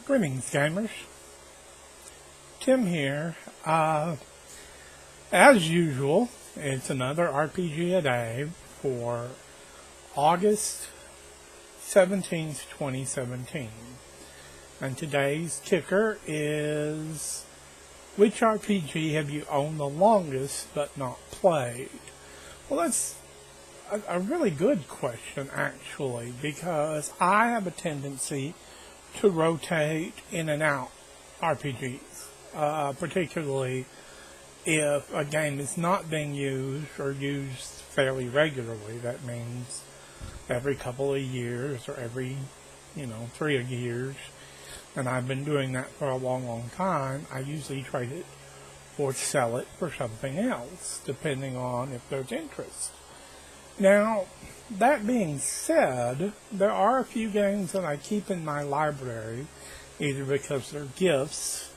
Greetings, gamers. Tim here. As usual, it's another Rpgaday for August 17th, 2017. And today's kicker is, which RPG have you owned the longest but not played? Well, that's a really good question, actually, because I have a tendency to rotate in and out RPGs, particularly if a game is not being used or used fairly regularly. That means every couple of years or every, 3 years. And I've been doing that for a long, long time. I usually trade it or sell it for something else, depending on if there's interest. Now, that being said, there are a few games that I keep in my library, either because they're gifts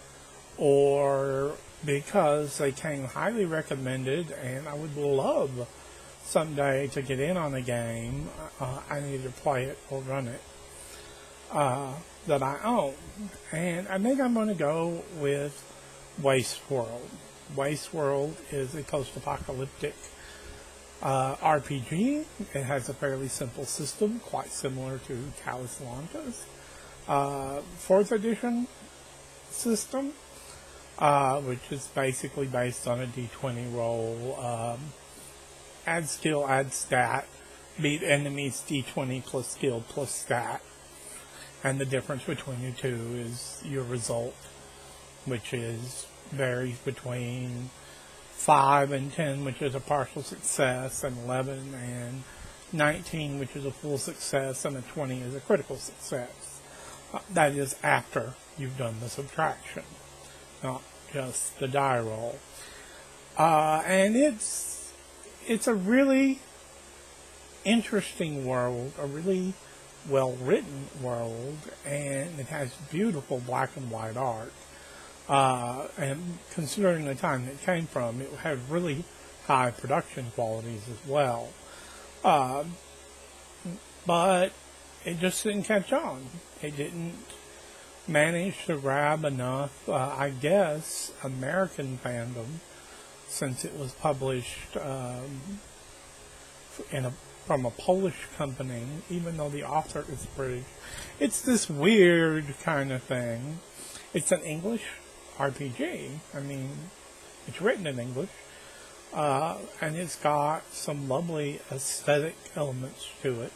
or because they came highly recommended and I would love someday to get in on a game. I need to play it or run it that I own. And I think I'm going to go with Wasteworld. Wasteworld is a post-apocalyptic RPG. It has a fairly simple system, quite similar to Calislanta's 4th edition system, which is basically based on a D20 roll. Add skill, add stat, beat enemies D20 plus skill plus stat. And the difference between the two is your result, which varies between 5 and 10, which is a partial success, and 11 and 19, which is a full success, and a 20 is a critical success. That is after you've done the subtraction, not just the die roll. And it's a really interesting world, a really well-written world, and it has beautiful black and white art. And considering the time it came from, it had really high production qualities as well. But it just didn't catch on. It didn't manage to grab enough, I guess, American fandom, since it was published from a Polish company, even though the author is British. It's this weird kind of thing. It's an English RPG. I mean, it's written in English, and it's got some lovely aesthetic elements to it,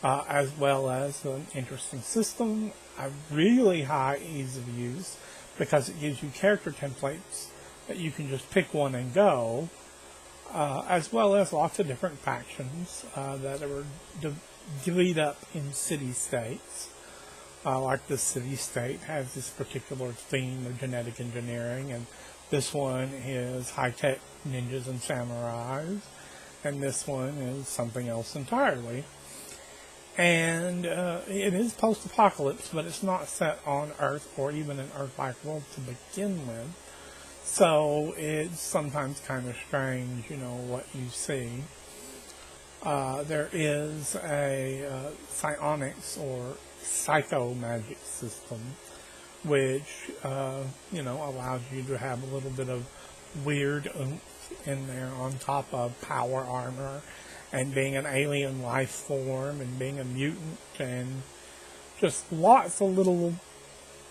as well as an interesting system, a really high ease of use, because it gives you character templates that you can just pick one and go, as well as lots of different factions that are divvied up in city-states. Like this city-state has this particular theme of genetic engineering, and this one is high-tech ninjas and samurais, and this one is something else entirely. And it is post-apocalypse, but it's not set on Earth or even an Earth-like world to begin with. So it's sometimes kind of strange, what you see. There is a psionics or psycho magic system, which, allows you to have a little bit of weird oomph in there on top of power armor and being an alien life form and being a mutant, and just lots of little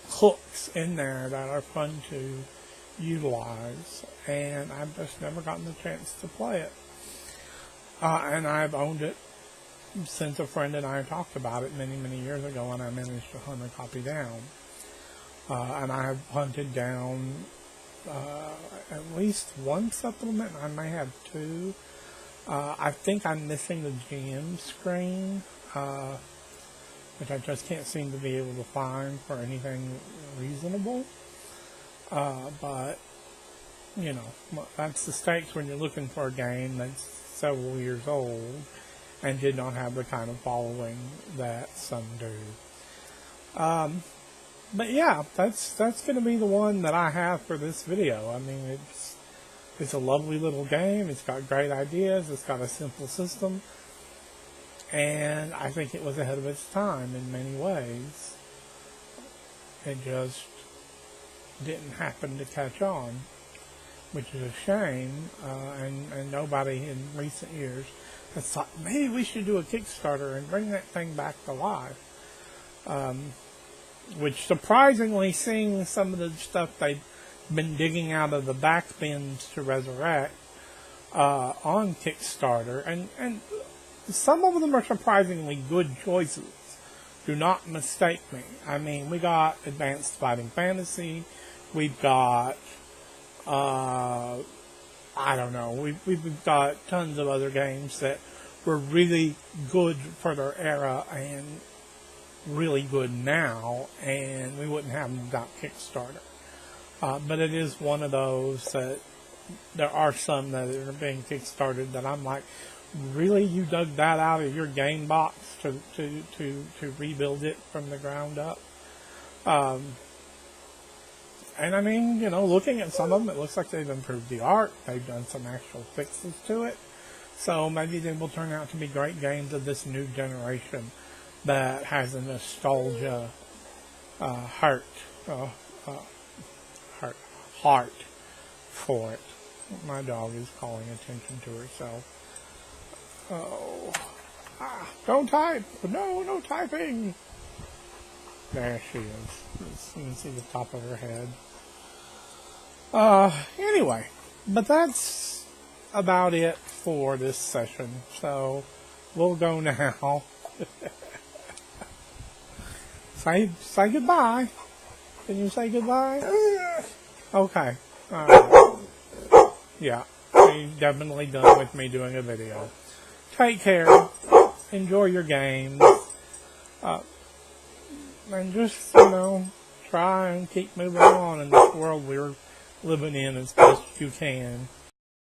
hooks in there that are fun to utilize, and I've just never gotten the chance to play it. And I've owned it since a friend and I talked about it many, many years ago, and I managed to hunt a copy down. And I've hunted down at least one supplement. I may have two. I think I'm missing the GM screen, which I just can't seem to be able to find for anything reasonable. But, that's the stakes when you're looking for a game that's several years old and did not have the kind of following that some do. But yeah, that's going to be the one that I have for this video. I mean, it's a lovely little game. It's got great ideas. It's got a simple system. And I think it was ahead of its time in many ways. It just didn't happen to catch on, which is a shame, and nobody in recent years has thought, maybe we should do a Kickstarter and bring that thing back to life. Which, surprisingly, seeing some of the stuff they've been digging out of the back bins to resurrect on Kickstarter, and some of them are surprisingly good choices. Do not mistake me. I mean, we got Advanced Fighting Fantasy, we've got, I don't know, we've got tons of other games that were really good for their era and really good now, and we wouldn't have them without Kickstarter. But it is one of those that there are some that are being Kickstarted that I'm like, really, you dug that out of your game box to rebuild it from the ground up? And I mean, you know, looking at some of them, it looks like they've improved the art. They've done some actual fixes to it. So maybe they will turn out to be great games of this new generation that has a nostalgia heart for it. My dog is calling attention to herself. Oh. Don't type! No typing! There she is. You can see the top of her head. Anyway, but that's about it for this session. So, we'll go now. Say goodbye. Can you say goodbye? Okay. Alright. Yeah. You're definitely done with me doing a video. Take care. Enjoy your games. And just, you know, try and keep moving on in this world we're living in as best you can.